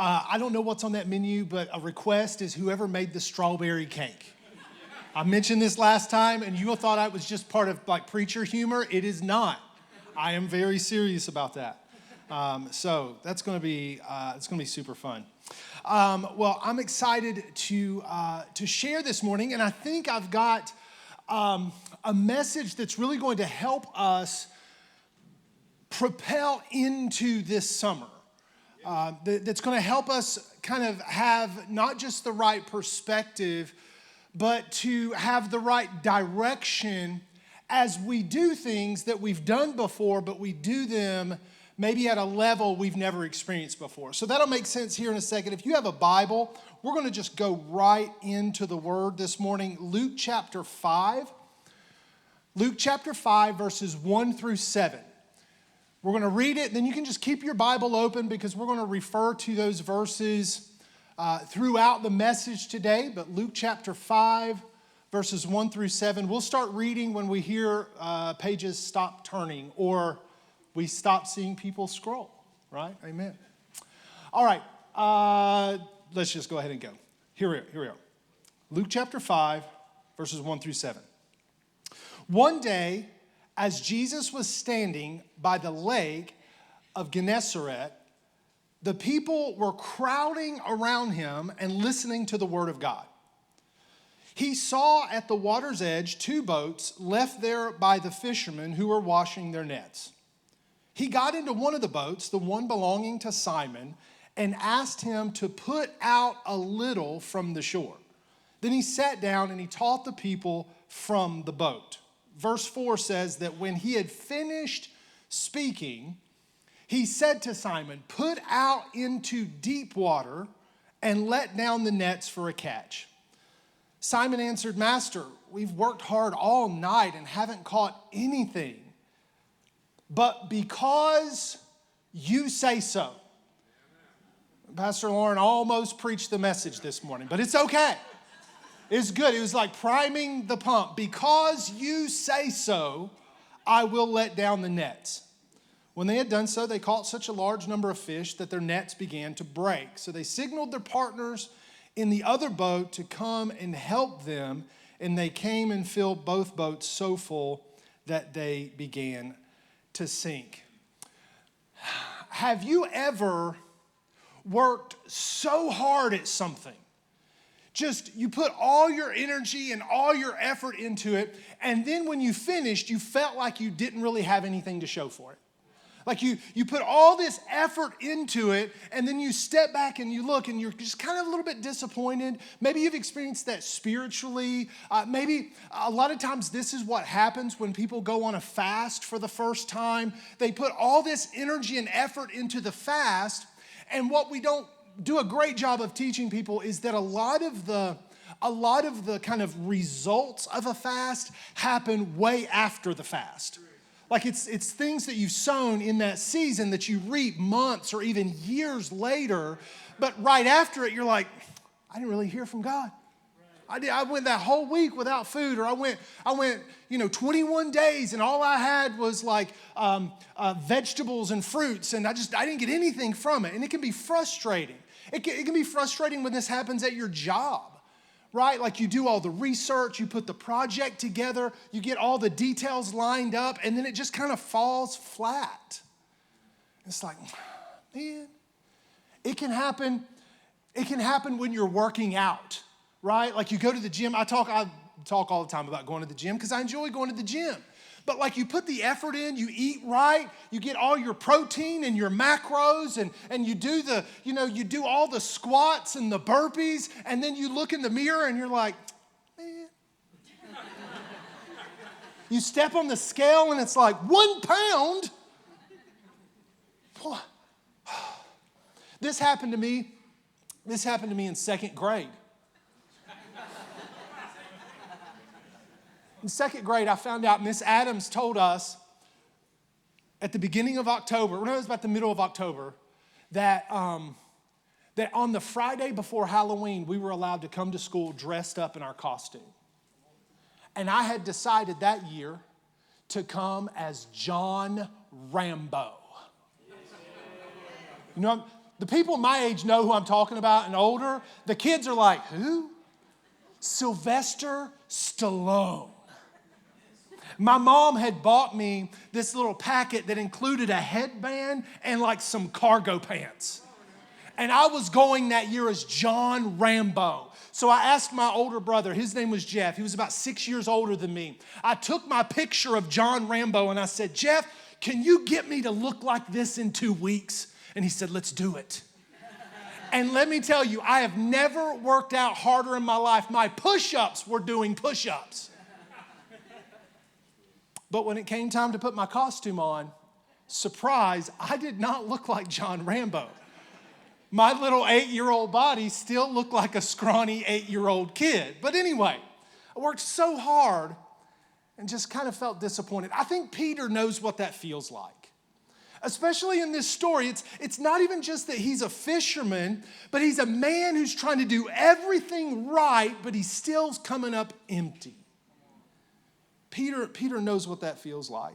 I don't know what's on that menu, but a request is whoever made the strawberry cake. I mentioned this last time, and you thought I was just part of like preacher humor. It is not. I am very serious about that. So that's going to be super fun. Well, I'm excited to share this morning, and I think I've got a message that's really going to help us propel into this summer. That's going to help us kind of have not just the right perspective, but to have the right direction as we do things that we've done before, but we do them maybe at a level we've never experienced before. So that'll make sense here in a second. If you have a Bible, we're going to just go right into the Word this morning. Luke chapter 5. Luke chapter 5, verses 1 through 7. We're going to read it, then you can just keep your Bible open because we're going to refer to those verses throughout the message today. But Luke chapter 5, verses 1 through 7. We'll start reading when we hear pages stop turning or we stop seeing people scroll, right? Amen. All right, let's just go ahead and go. Here we are. Luke chapter 5, verses 1 through 7. One day, as Jesus was standing by the lake of Gennesaret, the people were crowding around him and listening to the word of God. He saw at the water's edge 2 boats left there by the fishermen who were washing their nets. He got into one of the boats, the one belonging to Simon, and asked him to put out a little from the shore. Then he sat down and he taught the people from the boat. Verse 4 says that when he had finished speaking, he said to Simon, "Put out into deep water and let down the nets for a catch." Simon answered, "Master, we've worked hard all night and haven't caught anything. But because you say so." Pastor Lauren almost preached the message this morning, but it's okay. It's good. It was like priming the pump. "Because you say so, I will let down the nets." When they had done so, they caught such a large number of fish that their nets began to break. So they signaled their partners in the other boat to come and help them, and they came and filled both boats so full that they began to sink. Have you ever worked so hard at something? Just, you put all your energy and all your effort into it, and then when you finished, you felt like you didn't really have anything to show for it. Like you put all this effort into it, and then you step back and you look, and you're just kind of a little bit disappointed. Maybe you've experienced that spiritually. Maybe a lot of times this is what happens when people go on a fast for the first time. They put all this energy and effort into the fast, and what we don't do a great job of teaching people is that a lot of the kind of results of a fast happen way after the fast. Like it's things that you've sown in that season that you reap months or even years later, but right after it, you're like, I didn't really hear from God. I went that whole week without food, or I went 21 days and all I had was like vegetables and fruits, and I didn't get anything from it. And it can be frustrating. It can be frustrating when this happens at your job, right? Like you do all the research, you put the project together, you get all the details lined up, and then it just kind of falls flat. It's like, man, it can happen when you're working out, right? Like you go to the gym. I talk all the time about going to the gym because I enjoy going to the gym. But like you put the effort in, you eat right, you get all your protein and your macros, and you do all the squats and the burpees, and then you look in the mirror and you're like, man. You step on the scale and it's like 1 pound. This happened to me in 2nd grade. In 2nd grade, I found out Miss Adams told us at the beginning of October, when it was about the middle of October, that on the Friday before Halloween, we were allowed to come to school dressed up in our costume. And I had decided that year to come as John Rambo. You know, The people my age know who I'm talking about and older. The kids are like, who? Sylvester Stallone. My mom had bought me this little packet that included a headband and like some cargo pants. And I was going that year as John Rambo. So I asked my older brother, his name was Jeff. He was about 6 years older than me. I took my picture of John Rambo and I said, Jeff, can you get me to look like this in 2 weeks? And he said, let's do it. And let me tell you, I have never worked out harder in my life. My push-ups were doing push-ups. But when it came time to put my costume on, surprise, I did not look like John Rambo. My little 8-year-old body still looked like a scrawny 8-year-old kid. But anyway, I worked so hard and just kind of felt disappointed. I think Peter knows what that feels like. Especially in this story, it's not even just that he's a fisherman, but he's a man who's trying to do everything right, but he's still coming up empty. Peter knows what that feels like.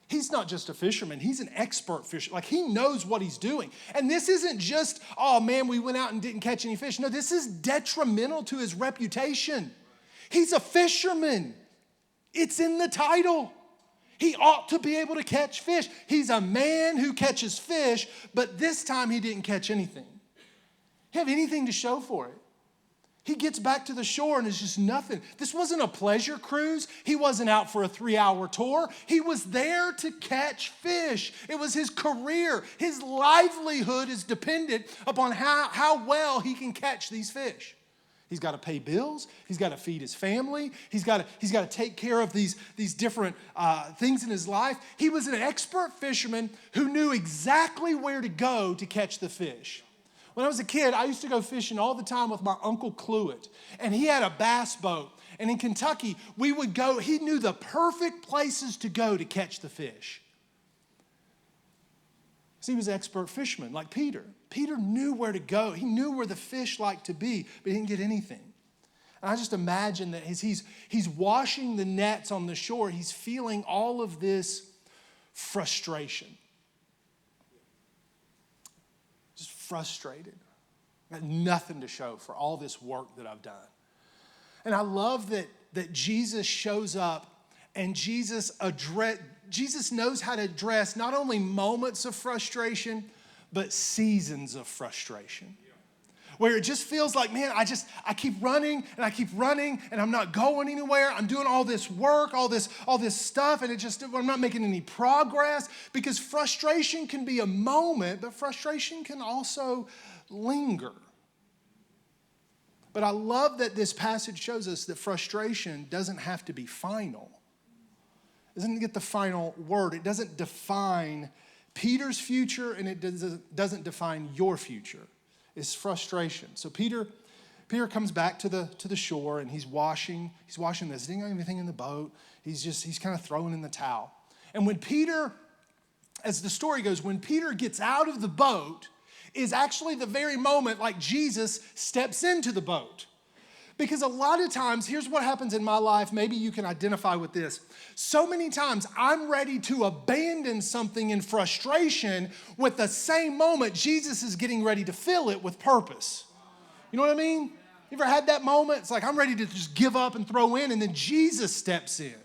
He's not just a fisherman, he's an expert fisherman. Like, he knows what he's doing. And this isn't just, oh man, we went out and didn't catch any fish. No, this is detrimental to his reputation. He's a fisherman. It's in the title. He ought to be able to catch fish. He's a man who catches fish, but this time he didn't catch anything. He didn't have anything to show for it. He gets back to the shore and it's just nothing. This wasn't a pleasure cruise. He wasn't out for a 3-hour tour. He was there to catch fish. It was his career. His livelihood is dependent upon how well he can catch these fish. He's got to pay bills. He's got to feed his family. He's got to take care of these different things in his life. He was an expert fisherman who knew exactly where to go to catch the fish. When I was a kid, I used to go fishing all the time with my Uncle Cluett, and he had a bass boat. And in Kentucky, we would go, he knew the perfect places to go to catch the fish. So he was an expert fisherman, like Peter. Peter knew where to go. He knew where the fish liked to be, but he didn't get anything. And I just imagine that as he's washing the nets on the shore, he's feeling all of this frustration. Just frustrated. Got nothing to show for all this work that I've done. And I love that Jesus shows up and Jesus knows how to address not only moments of frustration, but seasons of frustration. Where it just feels like, man, I keep running and I'm not going anywhere. I'm doing all this work, all this stuff, and I'm not making any progress, because frustration can be a moment, but frustration can also linger. But I love that this passage shows us that frustration doesn't have to be final. It doesn't get the final word. It doesn't define Peter's future, and it doesn't define your future. It's frustration. So Peter comes back to the shore, and he's washing this. He didn't have anything in the boat. He's kind of throwing in the towel. And when Peter, as the story goes, when Peter gets out of the boat, is actually the very moment like Jesus steps into the boat. Because a lot of times, here's what happens in my life. Maybe you can identify with this. So many times, I'm ready to abandon something in frustration with the same moment Jesus is getting ready to fill it with purpose. You know what I mean? You ever had that moment? It's like I'm ready to just give up and throw in, and then Jesus steps in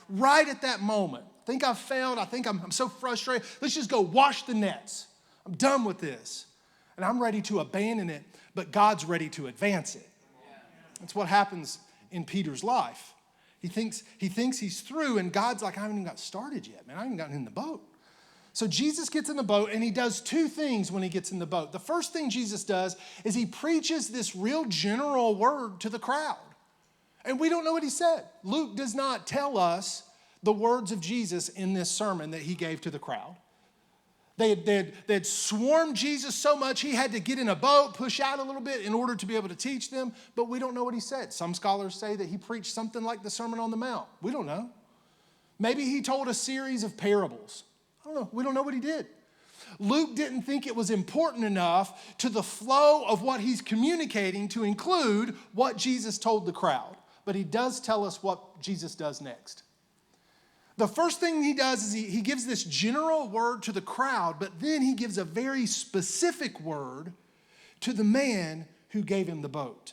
right at that moment. I think I've failed. I think I'm so frustrated. Let's just go wash the nets. I'm done with this. And I'm ready to abandon it, but God's ready to advance it. That's what happens in Peter's life. He thinks he's through, and God's like, I haven't even got started yet, man. I haven't gotten in the boat. So Jesus gets in the boat, and he does two things when he gets in the boat. The first thing Jesus does is he preaches this real general word to the crowd. And we don't know what he said. Luke does not tell us the words of Jesus in this sermon that he gave to the crowd. They had swarmed Jesus so much he had to get in a boat, push out a little bit in order to be able to teach them, but we don't know what he said. Some scholars say that he preached something like the Sermon on the Mount. We don't know. Maybe he told a series of parables. I don't know. We don't know what he did. Luke didn't think it was important enough to the flow of what he's communicating to include what Jesus told the crowd, but he does tell us what Jesus does next. The first thing he does is he gives this general word to the crowd, but then he gives a very specific word to the man who gave him the boat.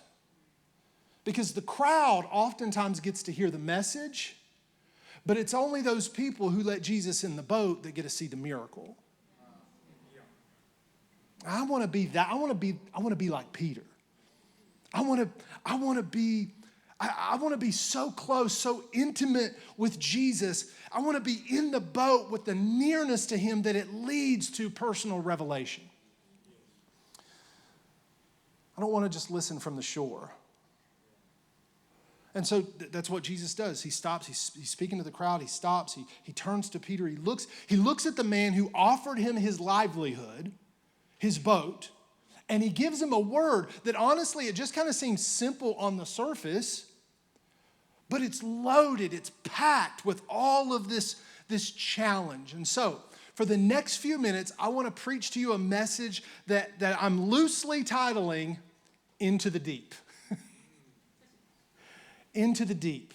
Because the crowd oftentimes gets to hear the message, but it's only those people who let Jesus in the boat that get to see the miracle. I want to be that. I want to be like Peter. I want to be so close, so intimate with Jesus. I want to be in the boat with the nearness to him that it leads to personal revelation. I don't want to just listen from the shore. And so that's what Jesus does. He stops. He's speaking to the crowd. He stops. He turns to Peter. He looks at the man who offered him his livelihood, his boat, and he gives him a word that honestly, it just kind of seems simple on the surface, but it's loaded. It's packed with all of this challenge. And so for the next few minutes, I want to preach to you a message that I'm loosely titling Into the Deep. Into the deep.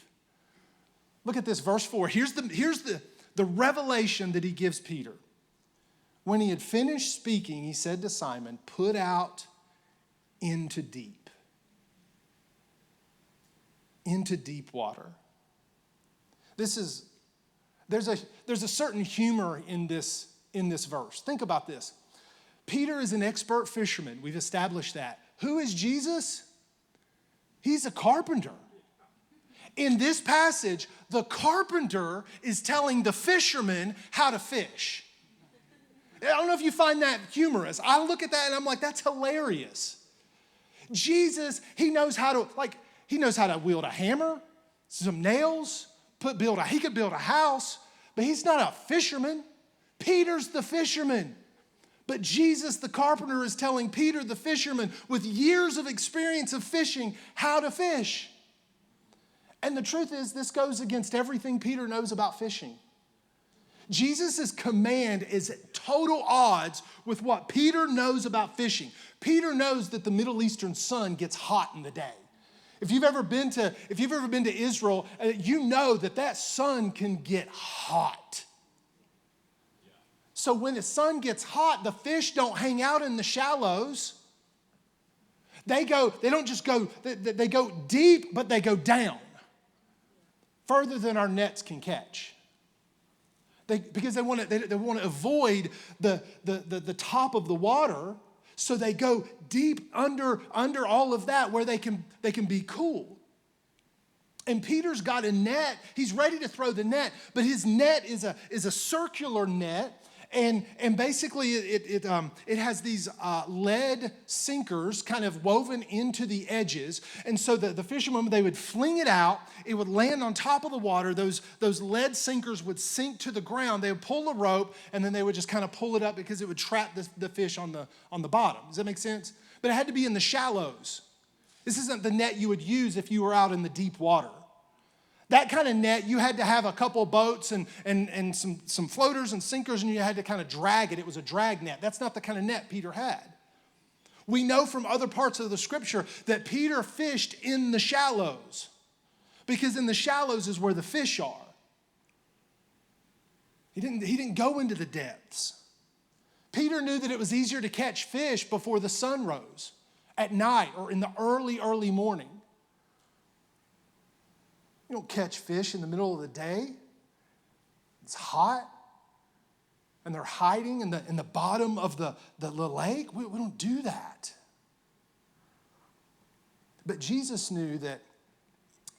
Look at this, verse 4. Here's the revelation that he gives Peter. When he had finished speaking, he said to Simon, put out into deep. Into deep water. There's a certain humor in this verse. Think about this. Peter is an expert fisherman. We've established that. Who is Jesus? He's a carpenter. In this passage, the carpenter is telling the fisherman how to fish. I don't know if you find that humorous. I look at that and I'm like, that's hilarious. Jesus, he knows how to wield a hammer, some nails, he could build a house, but he's not a fisherman. Peter's the fisherman. But Jesus, the carpenter, is telling Peter, the fisherman, with years of experience of fishing, how to fish. And the truth is, this goes against everything Peter knows about fishing. Jesus' command is at total odds with what Peter knows about fishing. Peter knows that the Middle Eastern sun gets hot in the day. If you've ever been to Israel, you know that sun can get hot. So when the sun gets hot, the fish don't hang out in the shallows. They go deep, but they go down further than our nets can catch. Because they want to avoid the top of the water, so they go deep under all of that where they can be cool. And Peter's got a net. He's ready to throw the net, but his net is a circular net. And basically it has these lead sinkers kind of woven into the edges. And so the fishermen, they would fling it out. It would land on top of the water. Those lead sinkers would sink to the ground. They would pull a rope, and then they would just kind of pull it up because it would trap the fish on the bottom. Does that make sense? But it had to be in the shallows. This isn't the net you would use if you were out in the deep water. That kind of net, you had to have a couple boats and some floaters and sinkers, and you had to kind of drag it. It was a drag net. That's not the kind of net Peter had. We know from other parts of the scripture that Peter fished in the shallows, because in the shallows is where the fish are. He didn't go into the depths. Peter knew that it was easier to catch fish before the sun rose, at night or in the early morning. You don't catch fish in the middle of the day. It's hot. And they're hiding in the bottom of the lake. We don't do that. But Jesus knew that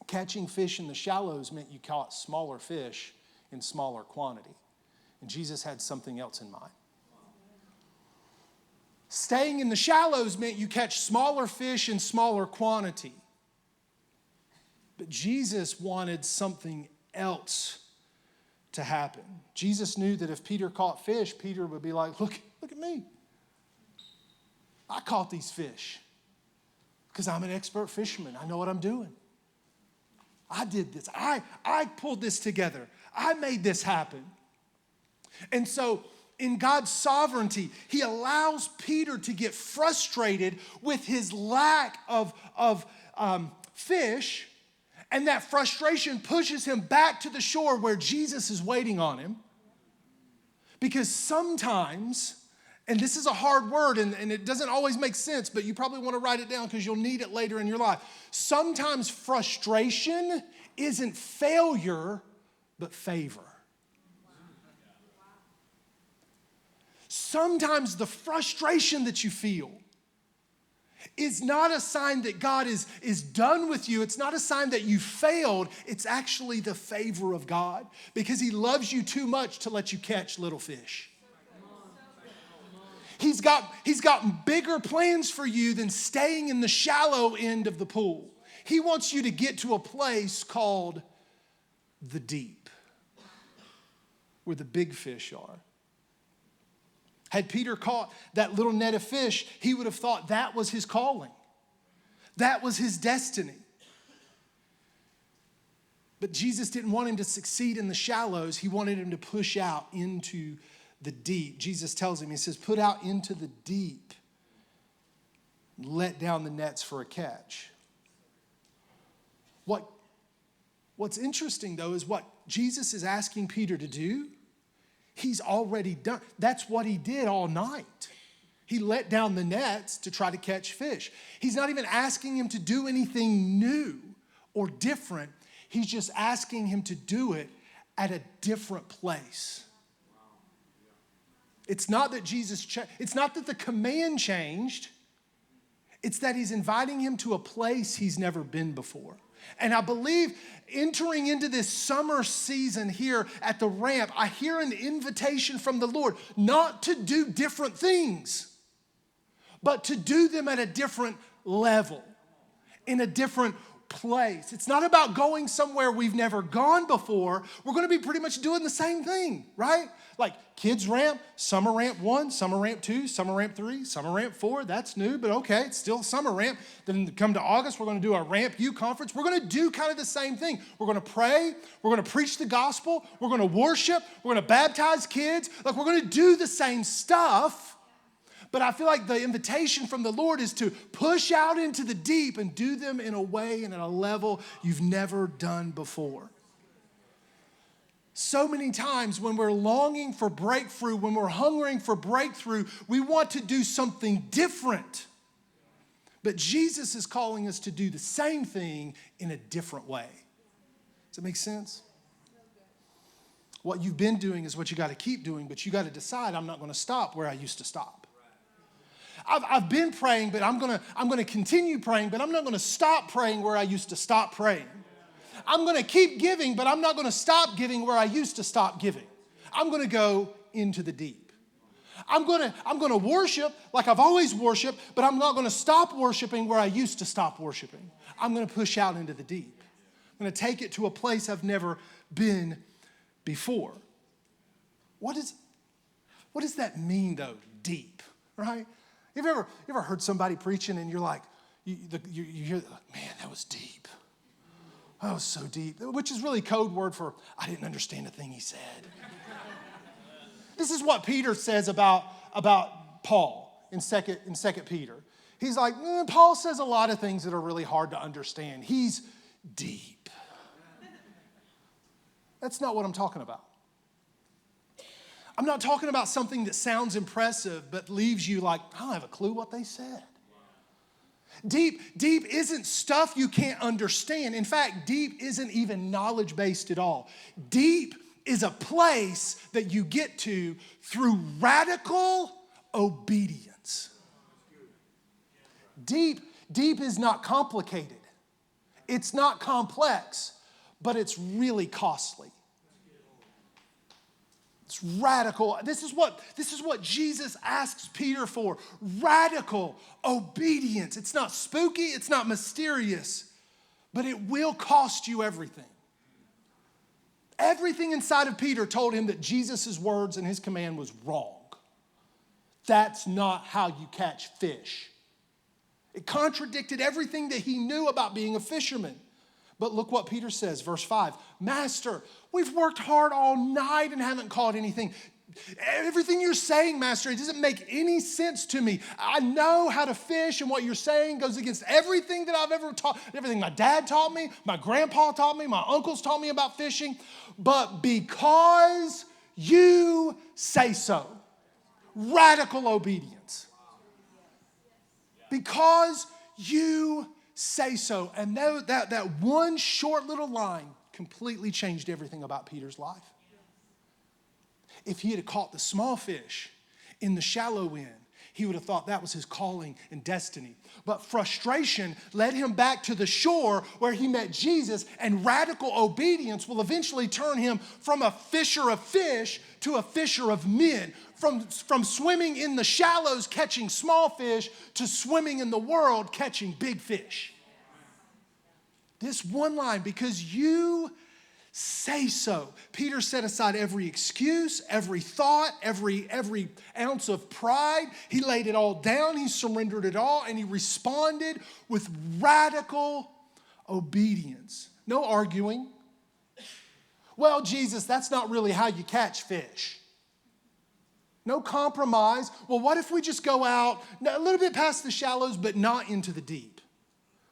catching fish in the shallows meant you caught smaller fish in smaller quantity. And Jesus had something else in mind. Staying in the shallows meant you catch smaller fish in smaller quantity. But Jesus wanted something else to happen. Jesus knew that if Peter caught fish, Peter would be like, look at me. I caught these fish because I'm an expert fisherman. I know what I'm doing. I did this. I pulled this together. I made this happen. And so in God's sovereignty, he allows Peter to get frustrated with his lack of fish. And that frustration pushes him back to the shore where Jesus is waiting on him. Because sometimes, and this is a hard word and it doesn't always make sense, but you probably want to write it down because you'll need it later in your life. Sometimes frustration isn't failure, but favor. Sometimes the frustration that you feel is not a sign that God is done with you. It's not a sign that you failed. It's actually the favor of God because he loves you too much to let you catch little fish. He's got bigger plans for you than staying in the shallow end of the pool. He wants you to get to a place called the deep, where the big fish are. Had Peter caught that little net of fish, he would have thought that was his calling. That was his destiny. But Jesus didn't want him to succeed in the shallows. He wanted him to push out into the deep. Jesus tells him, he says, put out into the deep. Let down the nets for a catch. What's interesting, though, is what Jesus is asking Peter to do. He's already done. That's what he did all night. He let down the nets to try to catch fish. He's not even asking him to do anything new or different. He's just asking him to do it at a different place. It's not that it's not that the command changed. It's that he's inviting him to a place he's never been before. And I believe entering into this summer season here at the ramp, I hear an invitation from the Lord not to do different things, but to do them at a different level, in a different place. It's not about going somewhere we've never gone before. We're going to be pretty much doing the same thing, right? Like kids ramp, summer ramp 1, summer ramp 2, summer ramp 3, summer ramp 4. That's new, but okay, it's still summer ramp. Then come to August, we're going to do our Ramp U conference. We're going to do kind of the same thing. We're going to pray. We're going to preach the gospel. We're going to worship. We're going to baptize kids. Like we're going to do the same stuff. But I feel like the invitation from the Lord is to push out into the deep and do them in a way and at a level you've never done before. So many times when we're longing for breakthrough, when we're hungering for breakthrough, we want to do something different. But Jesus is calling us to do the same thing in a different way. Does that make sense? What you've been doing is what you got to keep doing, but you got to decide, I'm not going to stop where I used to stop. I've been praying, but I'm going to continue praying, but I'm not going to stop praying where I used to stop praying. I'm going to keep giving, but I'm not going to stop giving where I used to stop giving. I'm going to go into the deep. I'm going to worship like I've always worshiped, but I'm not going to stop worshiping where I used to stop worshiping. I'm going to push out into the deep. I'm going to take it to a place I've never been before. What does that mean, though, deep, right? You ever heard somebody preaching and you're like, you hear, man, that was deep. That was so deep, which is really code word for, I didn't understand a thing he said. This is what Peter says about Paul in 2 Peter. He's like, Paul says a lot of things that are really hard to understand. He's deep. That's not what I'm talking about. I'm not talking about something that sounds impressive but leaves you like, I don't have a clue what they said. Deep isn't stuff you can't understand. In fact, deep isn't even knowledge-based at all. Deep is a place that you get to through radical obedience. Deep is not complicated. It's not complex, but it's really costly. It's radical. This is what Jesus asks Peter for. Radical obedience. It's not spooky, it's not mysterious, but it will cost you everything. Everything inside of Peter told him that Jesus' words and his command was wrong. That's not how you catch fish. It contradicted everything that he knew about being a fisherman. But look what Peter says, verse 5. Master, we've worked hard all night and haven't caught anything. everything you're saying, Master, it doesn't make any sense to me. I know how to fish, and what you're saying goes against everything that I've ever taught, everything my dad taught me, my grandpa taught me, my uncles taught me about fishing. But because you say so, radical obedience. Because you say so. And that one short little line completely changed everything about Peter's life. If he had caught the small fish in the shallow end, he would have thought that was his calling and destiny. But frustration led him back to the shore where he met Jesus, and radical obedience will eventually turn him from a fisher of fish to a fisher of men. From swimming in the shallows catching small fish to swimming in the world catching big fish. This one line, because you say so. Peter set aside every excuse, every thought, every ounce of pride. He laid it all down. He surrendered it all, and he responded with radical obedience. No arguing. Well, Jesus, that's not really how you catch fish. No compromise. Well, what if we just go out a little bit past the shallows, but not into the deep?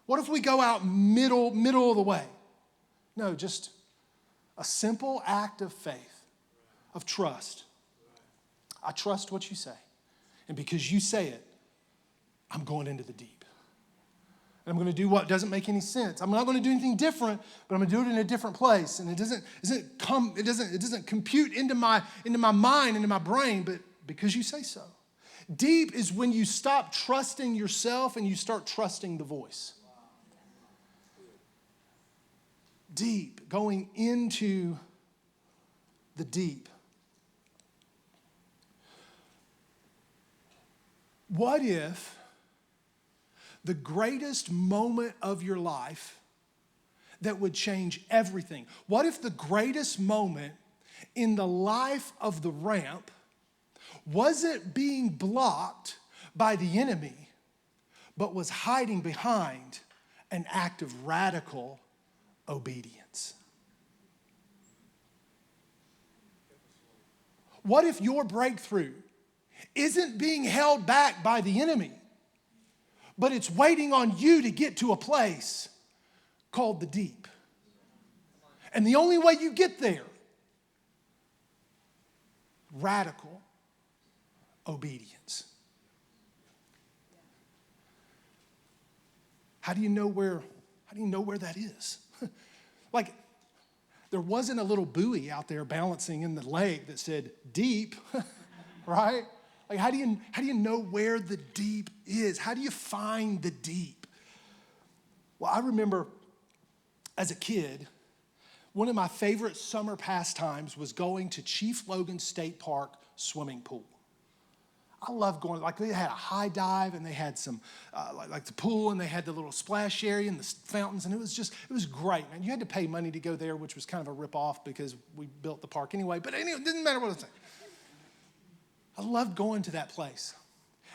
What if we go out middle of the way? No, just a simple act of faith, of trust. I trust what you say. And because you say it, I'm going into the deep. And I'm going to do what doesn't make any sense. I'm not going to do anything different, but I'm going to do it in a different place. And it doesn't compute into my mind, into my brain, but because you say so. Deep is when you stop trusting yourself and you start trusting the voice. Deep, going into the deep. What if the greatest moment of your life that would change everything? What if the greatest moment in the life of the ramp wasn't being blocked by the enemy, but was hiding behind an act of radical obedience? What if your breakthrough isn't being held back by the enemy, but it's waiting on you to get to a place called the deep? And the only way you get there, radical obedience. How do you know where that is? Like, there wasn't a little buoy out there balancing in the lake that said deep, right? Like, how do you know where the deep is? How do you find the deep? Well, I remember as a kid, one of my favorite summer pastimes was going to Chief Logan State Park swimming pool. I love going, like they had a high dive and they had some, like the pool, and they had the little splash area and the fountains, and it was great, man. You had to pay money to go there, which was kind of a ripoff because we built the park anyway, but anyway, it didn't matter what I was saying. I loved going to that place.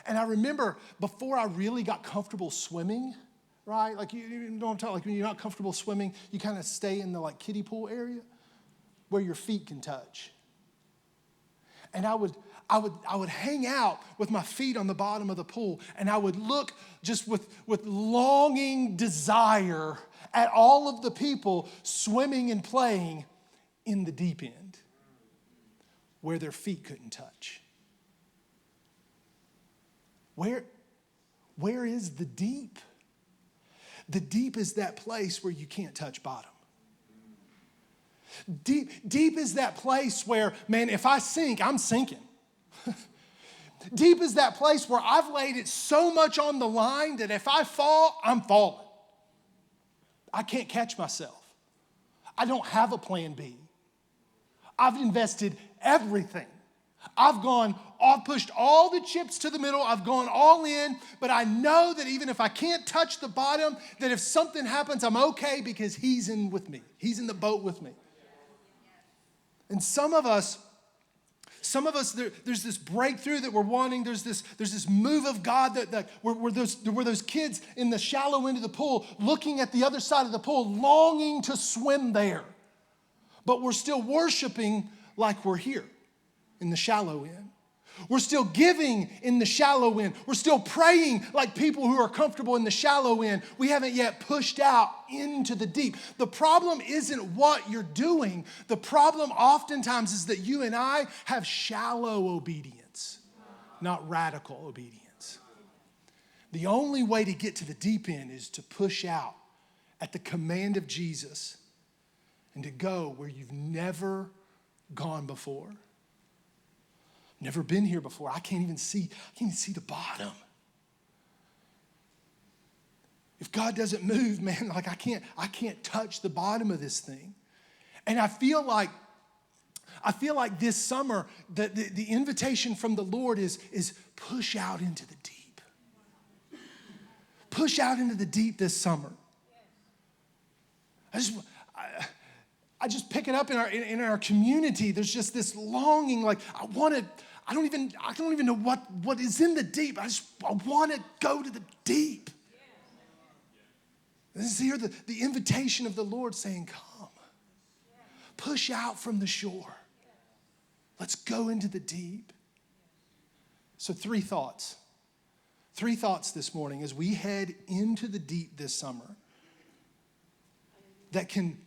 And I remember before I really got comfortable swimming, right? Like you know what I'm talking, like when you're not comfortable swimming, you kind of stay in the like kiddie pool area where your feet can touch. And I would hang out with my feet on the bottom of the pool, and I would look just with longing desire at all of the people swimming and playing in the deep end where their feet couldn't touch. Where is the deep? The deep is that place where you can't touch bottom. Deep is that place where, man, if I sink, I'm sinking. Deep is that place where I've laid it so much on the line that if I fall, I'm falling. I can't catch myself. I don't have a plan B. I've invested everything. I've pushed all the chips to the middle. I've gone all in, but I know that even if I can't touch the bottom, that if something happens, I'm okay because he's in with me. He's in the boat with me. And some of us, there's this breakthrough that we're wanting. There's this move of God that we're those kids in the shallow end of the pool, looking at the other side of the pool, longing to swim there. But we're still worshiping like we're here. in the shallow end. We're still giving in the shallow end. We're still praying like people who are comfortable in the shallow end. We haven't yet pushed out into the deep. The problem isn't what you're doing. The problem oftentimes is that you and I have shallow obedience, not radical obedience. The only way to get to the deep end is to push out at the command of Jesus and to go where you've never gone before. Never been here before. I can't even see the bottom. If God doesn't move, man, like I can't touch the bottom of this thing. And I feel like this summer the invitation from the Lord is push out into the deep. Push out into the deep this summer. I just pick it up in our community. There's just this longing, like I don't even know what is in the deep. I want to go to the deep. This is here the invitation of the Lord saying, come. Push out from the shore. Let's go into the deep. So 3 thoughts. 3 thoughts this morning as we head into the deep this summer that can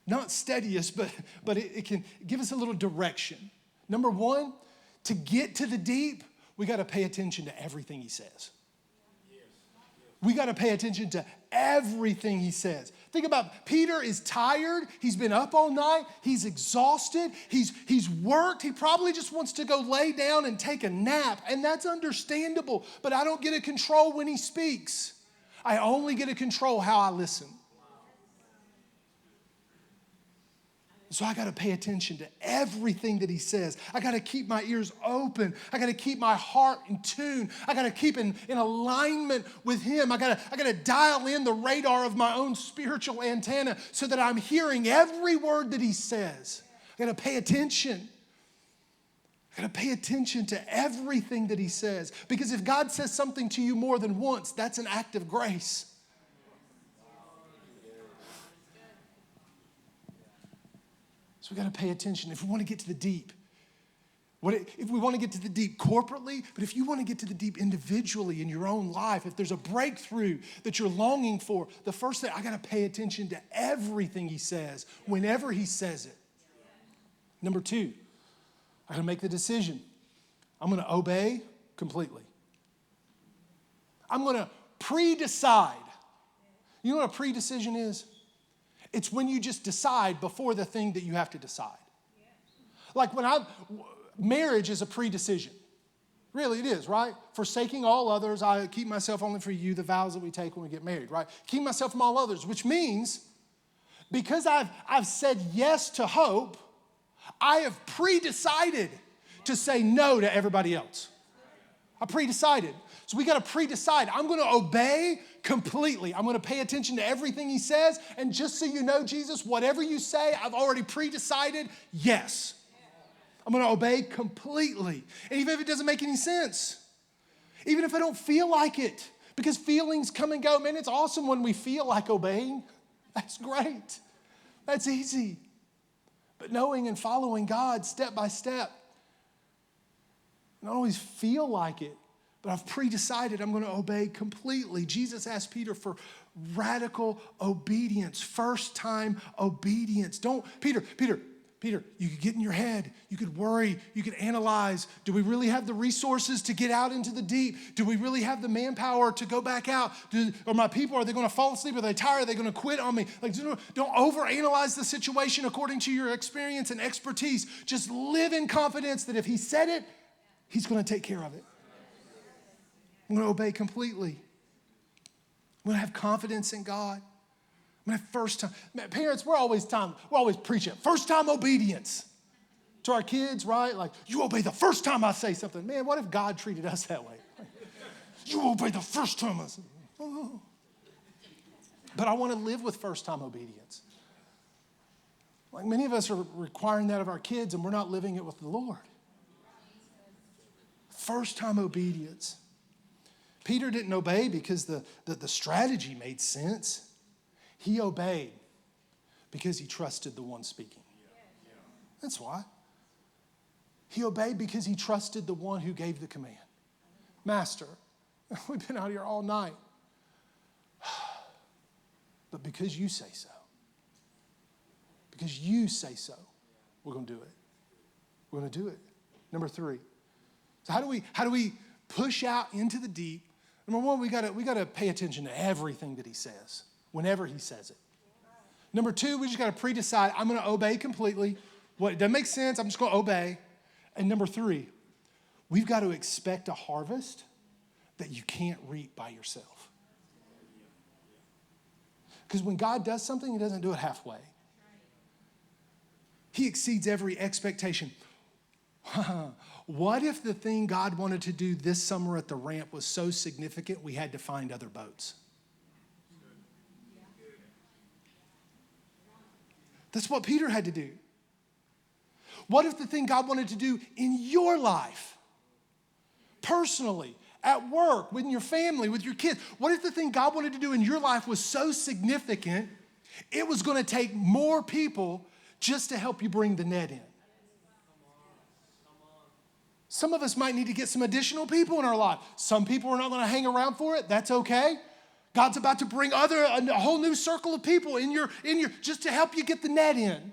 not steady us, but it can give us a little direction. Number 1, to get to the deep, we got to pay attention to everything he says. We got to pay attention to everything he says. Think about Peter is tired. He's been up all night. He's exhausted. He's worked. He probably just wants to go lay down and take a nap, and that's understandable. But I don't get to control when he speaks. I only get to control how I listen. So I got to pay attention to everything that he says. I got to keep my ears open. I got to keep my heart in tune. I got to keep in alignment with him. I got to dial in the radar of my own spiritual antenna so that I'm hearing every word that he says. I got to pay attention. I got to pay attention to everything that he says. Because if God says something to you more than once, that's an act of grace. So we got to pay attention if we want to get to the deep. If we want to get to the deep corporately, but if you want to get to the deep individually in your own life, if there's a breakthrough that you're longing for, the first thing, I got to pay attention to everything he says, whenever he says it. Number 2, I got to make the decision. I'm going to obey completely. I'm going to pre-decide. You know what a pre-decision is? It's when you just decide before the thing that you have to decide. Like marriage is a pre-decision. Really, it is, right? Forsaking all others, I keep myself only for you, the vows that we take when we get married, right? Keep myself from all others, which means because I've said yes to hope, I have pre-decided to say no to everybody else. I pre-decided. So we got to pre-decide. I'm going to obey completely. I'm going to pay attention to everything he says. And just so you know, Jesus, whatever you say, I've already pre-decided, yes. I'm going to obey completely. And even if it doesn't make any sense, even if I don't feel like it, because feelings come and go. Man, it's awesome when we feel like obeying. That's great. That's easy. But knowing and following God step by step, I don't always feel like it, but I've pre-decided I'm going to obey completely. Jesus asked Peter for radical obedience, first-time obedience. Peter, you could get in your head. You could worry. You could analyze. Do we really have the resources to get out into the deep? Do we really have the manpower to go back out? Are my people, are they going to fall asleep? Are they tired? Are they going to quit on me? Like, don't overanalyze the situation according to your experience and expertise. Just live in confidence that if he said it, he's going to take care of it. I'm going to obey completely. I'm going to have confidence in God. I'm going to have first time. Man, parents, we're always preaching first time obedience to our kids, right? Like, you obey the first time I say something. Man, what if God treated us that way? You obey the first time I say. Oh. But I want to live with first time obedience. Like many of us are requiring that of our kids, and we're not living it with the Lord. First time obedience. Peter didn't obey because the strategy made sense. He obeyed because he trusted the one speaking. That's why. He obeyed because he trusted the one who gave the command. Master, we've been out here all night. But because you say so, we're going to do it. We're going to do it. Number 3. So how do we push out into the deep? Number 1, we got to pay attention to everything that he says, whenever he says it. Number 2, we just got to pre-decide, I'm going to obey completely. What it doesn't make sense, I'm just going to obey. And number 3, we've got to expect a harvest that you can't reap by yourself. Because when God does something, he doesn't do it halfway. He exceeds every expectation. What if the thing God wanted to do this summer at the ramp was so significant we had to find other boats? That's what Peter had to do. What if the thing God wanted to do in your life, personally, at work, with your family, with your kids, what if the thing God wanted to do in your life was so significant, it was going to take more people just to help you bring the net in? Some of us might need to get some additional people in our life. Some people are not going to hang around for it. That's okay. God's about to bring a whole new circle of people in your just to help you get the net in.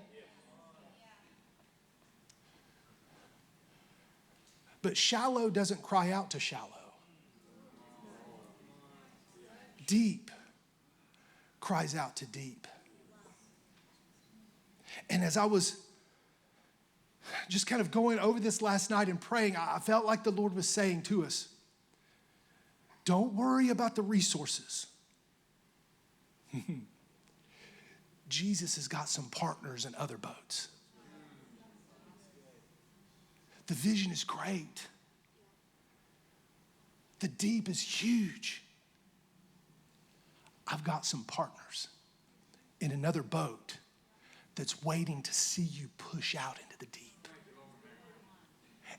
But shallow doesn't cry out to shallow. Deep cries out to deep. And as I was just kind of going over this last night and praying, I felt like the Lord was saying to us, don't worry about the resources. Jesus has got some partners in other boats. The vision is great. The deep is huge. I've got some partners in another boat that's waiting to see you push out into the deep.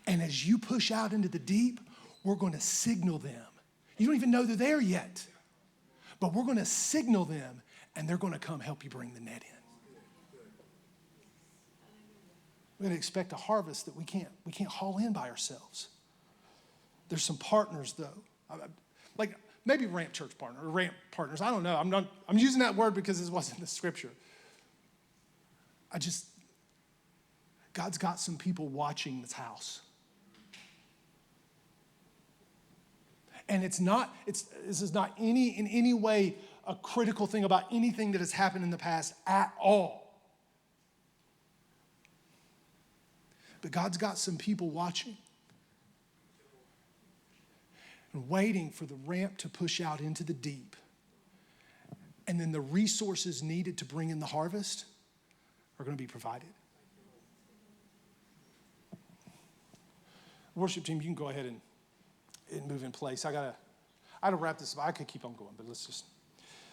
And as you push out into the deep, we're going to signal them. You don't even know they're there yet. But we're going to signal them, and they're going to come help you bring the net in. We're going to expect a harvest that we can't haul in by ourselves. There's some partners, though. Like maybe ramp church partner or ramp partners. I don't know. I'm using that word because this wasn't the scripture. God's got some people watching this house. And this is not in any way a critical thing about anything that has happened in the past at all. But God's got some people watching and waiting for the ramp to push out into the deep. And then the resources needed to bring in the harvest are going to be provided. Worship team, you can go ahead and move in place. I got to wrap this up. I could keep on going, but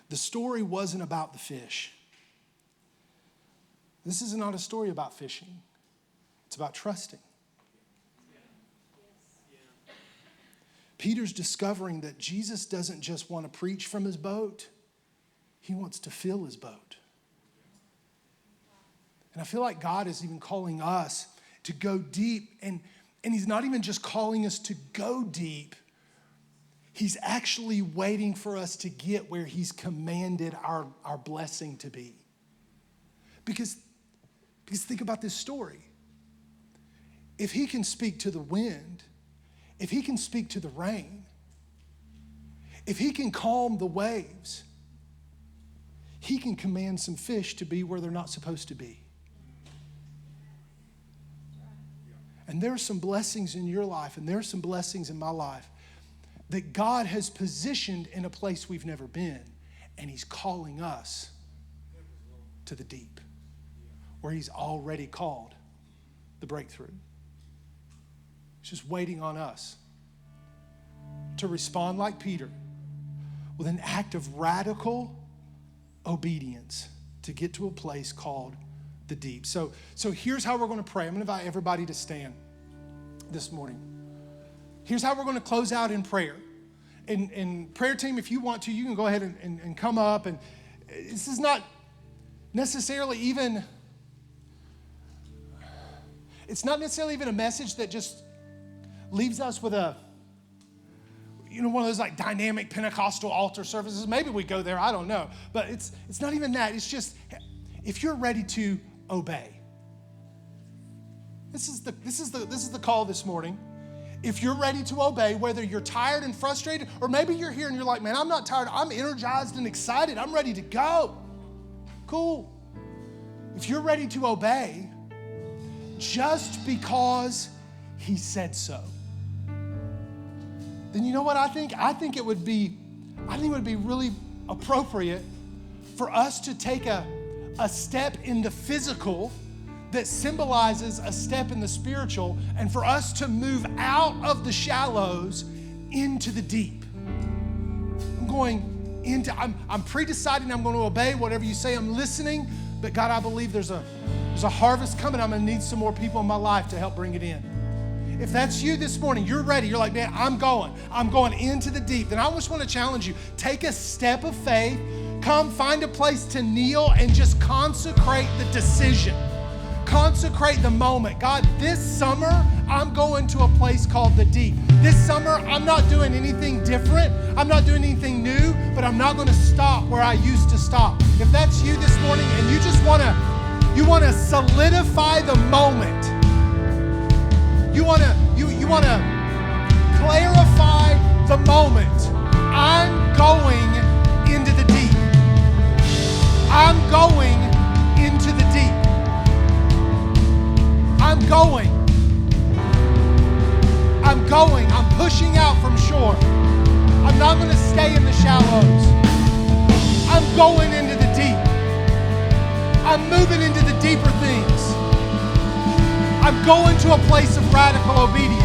the story wasn't about the fish. This is not a story about fishing. It's about trusting. Peter's discovering that Jesus doesn't just want to preach from his boat. He wants to fill his boat. And I feel like God is even calling us to go deep. And he's not even just calling us to go deep. He's actually waiting for us to get where he's commanded our blessing to be. Because think about this story. If he can speak to the wind, if he can speak to the rain, if he can calm the waves, he can command some fish to be where they're not supposed to be. And there are some blessings in your life, and there are some blessings in my life that God has positioned in a place we've never been, and he's calling us to the deep, where he's already called the breakthrough. It's just waiting on us to respond like Peter with an act of radical obedience to get to a place called the deep. So here's how we're going to pray. I'm going to invite everybody to stand this morning. Here's how we're going to close out in prayer. And prayer team, if you want to, you can go ahead and come up. And this is not necessarily even... it's not necessarily even a message that just leaves us with a, one of those like dynamic Pentecostal altar services. Maybe we go there, I don't know. But it's not even that. It's just, if you're ready to obey. This is the call this morning. If you're ready to obey, whether you're tired and frustrated, or maybe you're here and you're like, man, I'm not tired. I'm energized and excited. I'm ready to go. Cool. If you're ready to obey, just because he said so, then you know what I think? I think it would be really appropriate for us to take a step in the physical that symbolizes a step in the spiritual, and for us to move out of the shallows into the deep. I'm pre-deciding I'm going to obey whatever you say. I'm listening, but God, I believe there's a harvest coming. I'm going to need some more people in my life to help bring it in. If that's you this morning, you're ready. You're like, man, I'm going into the deep. Then I just want to challenge you. Take a step of faith. Come find a place to kneel and just consecrate the decision. Consecrate the moment. God, this summer, I'm going to a place called the deep. This summer, I'm not doing anything different. I'm not doing anything new, but I'm not going to stop where I used to stop. If that's you this morning and you just want to solidify the moment, you want to clarify the moment. I'm going into the deep. I'm going into the deep. I'm going. I'm pushing out from shore. I'm not going to stay in the shallows. I'm going into the deep. I'm moving into the deeper things. I'm going to a place of radical obedience.